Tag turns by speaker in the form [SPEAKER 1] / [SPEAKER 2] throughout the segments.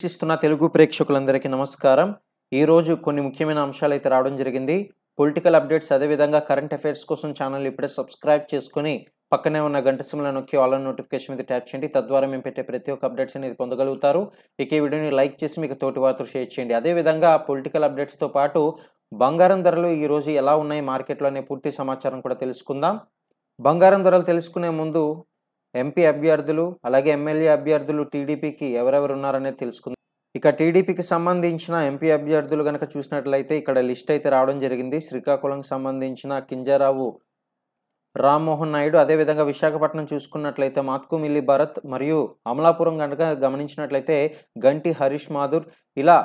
[SPEAKER 1] వీక్షిస్తున్న తెలుగు ప్రేక్షకులందరికీ నమస్కారం. ఈరోజు కొన్ని ముఖ్యమైన అంశాలైతే రావడం జరిగింది. పొలిటికల్ అప్డేట్స్ అదేవిధంగా కరెంట్ అఫైర్స్ కోసం ఛానల్ ఇప్పుడే సబ్స్క్రైబ్ చేసుకొని పక్కనే ఉన్న గంట సింబల్ నొక్కి ఆల్ అన్ నోటిఫికేషన్ మీద ట్యాప్ చేయండి. తద్వారా మేము పెట్టే ప్రతి ఒక్క అప్డేట్స్ అనేది పొందగలుగుతారు. ఇక ఈ వీడియోని లైక్ చేసి మీకు తోటి వారితో షేర్ చేయండి. అదేవిధంగా పొలిటికల్ అప్డేట్స్తో పాటు బంగారం ధరలు ఈరోజు ఎలా ఉన్నాయి మార్కెట్లో అనే పూర్తి సమాచారం కూడా తెలుసుకుందాం. బంగారం ధరలు తెలుసుకునే ముందు ఎంపీ అభ్యర్థులు అలాగే ఎమ్మెల్యే అభ్యర్థులు టీడీపీకి ఎవరెవరు ఉన్నారనేది తెలుసుకుందాం. ఇక టీడీపీకి సంబంధించిన ఎంపీ అభ్యర్థులు కనుక చూసినట్లయితే ఇక్కడ లిస్ట్ అయితే రావడం జరిగింది. శ్రీకాకుళంకి సంబంధించిన కింజరావు రామ్మోహన్ నాయుడు, అదేవిధంగా విశాఖపట్నం చూసుకున్నట్లయితే మాత్కుమిల్లి భరత్ మరియు అమలాపురం కనుక గమనించినట్లయితే గంటి హరీష్ మాధుర్, ఇలా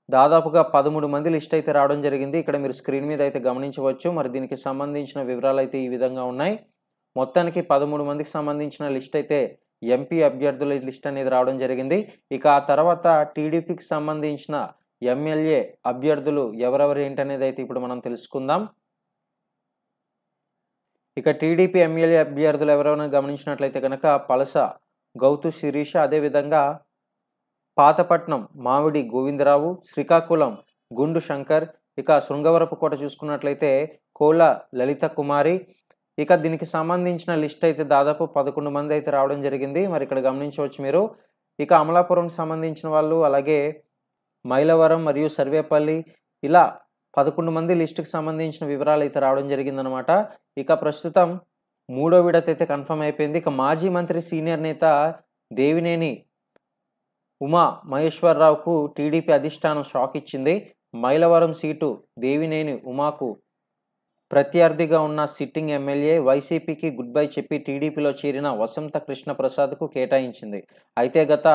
[SPEAKER 1] దాదాపుగా 13 మంది లిస్ట్ అయితే రావడం జరిగింది. ఇక్కడ మీరు స్క్రీన్ మీద అయితే గమనించవచ్చు. మరి దీనికి సంబంధించిన వివరాలు అయితే ఈ విధంగా ఉన్నాయి. మొత్తానికి 13 మందికి సంబంధించిన లిస్ట్ అయితే ఎంపీ అభ్యర్థుల లిస్ట్ అనేది రావడం జరిగింది. ఇక ఆ తర్వాత టీడీపీకి సంబంధించిన ఎమ్మెల్యే అభ్యర్థులు ఎవరెవరు ఏంటనేది అయితే ఇప్పుడు మనం తెలుసుకుందాం. ఇక టీడీపీ ఎమ్మెల్యే అభ్యర్థులు ఎవరైనా గమనించినట్లయితే కనుక పలస గౌతు శిరీష, అదేవిధంగా పాతపట్నం మామిడి గోవిందరావు, శ్రీకాకుళం గుండు శంకర్, ఇక శృంగవరపుకోట చూసుకున్నట్లయితే కోళ్ళ లలిత కుమారి. ఇక దీనికి సంబంధించిన లిస్ట్ అయితే దాదాపు 11 మంది అయితే రావడం జరిగింది. మరి ఇక్కడ గమనించవచ్చు మీరు. ఇక అమలాపురంకి సంబంధించిన వాళ్ళు, అలాగే మైలవరం మరియు సర్వేపల్లి, ఇలా 11 మంది లిస్టుకి సంబంధించిన వివరాలు అయితే రావడం జరిగిందనమాట. ఇక ప్రస్తుతం 3వ విడత అయితే కన్ఫర్మ్ అయిపోయింది. ఇక మాజీ మంత్రి సీనియర్ నేత దేవినేని ఉమా మహేశ్వరరావుకు టీడీపీ అధిష్టానం షాక్ ఇచ్చింది. మైలవరం సీటు దేవినేని ఉమాకు ప్రత్యర్థిగా ఉన్న సిట్టింగ్ ఎమ్మెల్యే వైసీపీకి గుడ్ బై చెప్పి టీడీపీలో చేరిన వసంత కృష్ణ ప్రసాద్కు కేటాయించింది. అయితే గత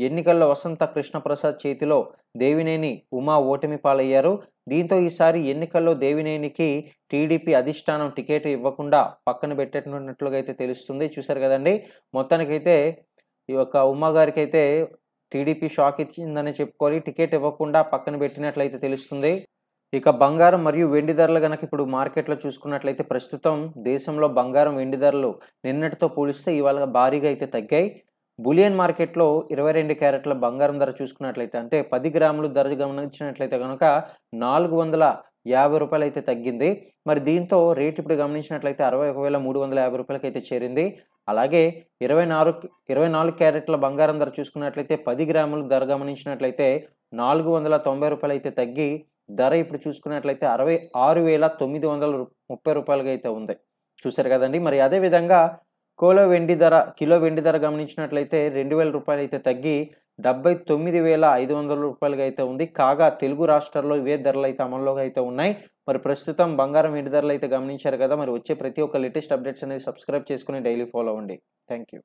[SPEAKER 1] ఎన్నికల్లో వసంత కృష్ణ ప్రసాద్ చేతిలో దేవినేని ఉమా ఓటమి పాలయ్యారు. దీంతో ఈసారి ఎన్నికల్లో దేవినేనికి టీడీపీ అధిష్టానం టికెట్ ఇవ్వకుండా పక్కన పెట్టేటట్లుగా అయితే తెలుస్తుంది. చూశారు కదండి. మొత్తానికైతే ఈ యొక్క ఉమా గారికి అయితే టీడీపీ షాక్ ఇచ్చిందని చెప్పుకోవాలి. టికెట్ ఇవ్వకుండా పక్కన పెట్టినట్లయితే తెలుస్తుంది. ఇక బంగారం మరియు వెండి ధరలు కనుక ఇప్పుడు మార్కెట్లో చూసుకున్నట్లయితే ప్రస్తుతం దేశంలో బంగారం వెండి ధరలు నిన్నటితో పోలిస్తే ఇవాళ భారీగా అయితే తగ్గాయి. బులియన్ మార్కెట్లో 22 క్యారెట్ల బంగారం ధర చూసుకున్నట్లయితే, అంటే 10 గ్రాములు ధర గమనించినట్లయితే కనుక 450 రూపాయలు అయితే తగ్గింది. మరి దీంతో రేట్ ఇప్పుడు గమనించినట్లయితే 61,350 రూపాయలకి అయితే చేరింది. అలాగే 24 క్యారెట్ల బంగారం ధర చూసుకున్నట్లయితే 10 గ్రాములు ధర గమనించినట్లయితే 490 రూపాయలు అయితే తగ్గి ధర ఇప్పుడు చూసుకున్నట్లయితే 66,930 రూపాయలుగా అయితే ఉంది. చూశారు కదండి. మరి అదేవిధంగా కిలో వెండి ధర గమనించినట్లయితే 2,000 రూపాయలు అయితే తగ్గి 79,500 రూపాయలుగా అయితే ఉంది. కాగా తెలుగు రాష్ట్రాల్లో ఇవే ధరలు అయితే అమల్లోకి అయితే ఉన్నాయి. మరి ప్రస్తుతం బంగారం వెండి ధరలు అయితే గమనించారు కదా. మరి వచ్చే ప్రతి ఒక్క లేటెస్ట్ అప్డేట్స్ అనేది సబ్స్క్రైబ్ చేసుకుని డైలీ ఫాలో అవ్వండి. Thank you.